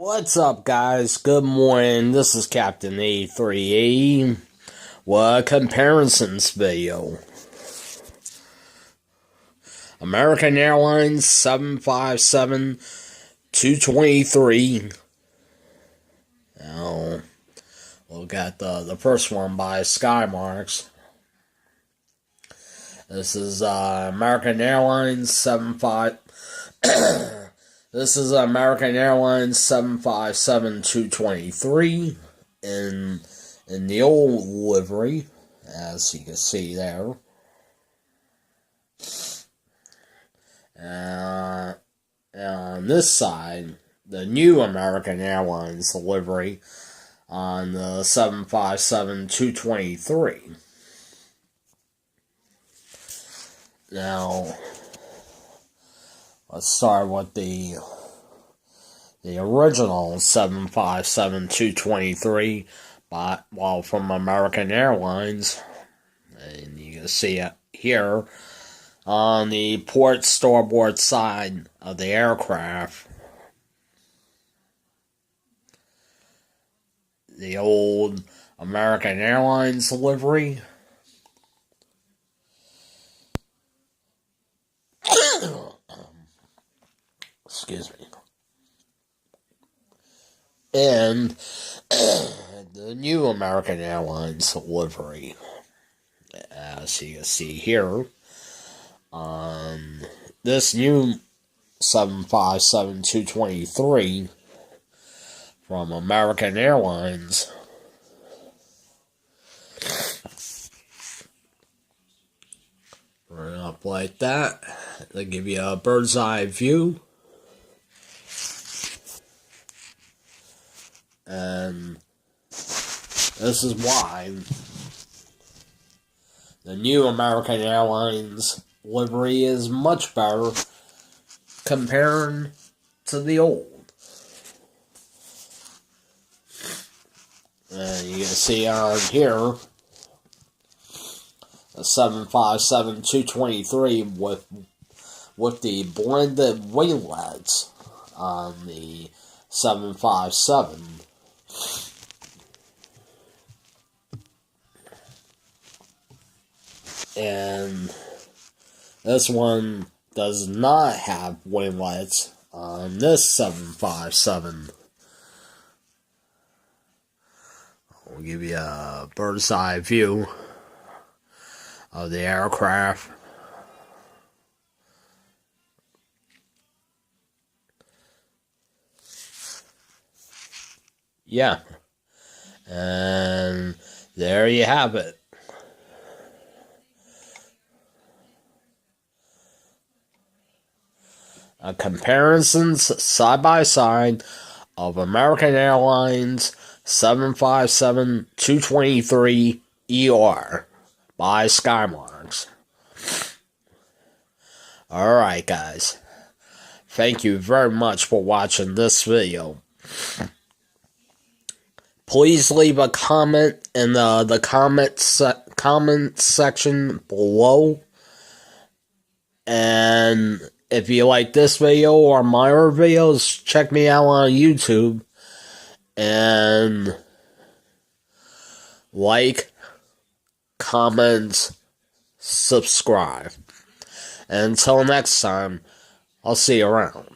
What's up, guys? Good morning. This is Captain A3A. What comparisons video? American Airlines 757-223. Now, look at the first one by Skymarks. This is American Airlines 75. This is American Airlines 757-223 in the old livery, as you can see there. On this side, the new American Airlines livery on the 757-223. Now, let's start with the original 757-223, from American Airlines, and you can see it here on the port starboard side of the aircraft. The old American Airlines livery. Excuse me. And the new American Airlines livery, as you can see here, on this new 757-223 from American Airlines. Right up like that. They give you a bird's eye view. And this is why the new American Airlines livery is much better compared to the old. And you can see on here the 757-223 with the blended winglets on the 757. And this one does not have winglets on this 757. I'll give you a bird's eye view of the aircraft. Yeah. And there you have it. A comparisons side by side of American Airlines 757-223 ER by Skymarks. Alright, guys. Thank you very much for watching this video. Please leave a comment in the comment section below. And if you like this video or my other videos, check me out on YouTube. And like, comment, subscribe. And until next time, I'll see you around.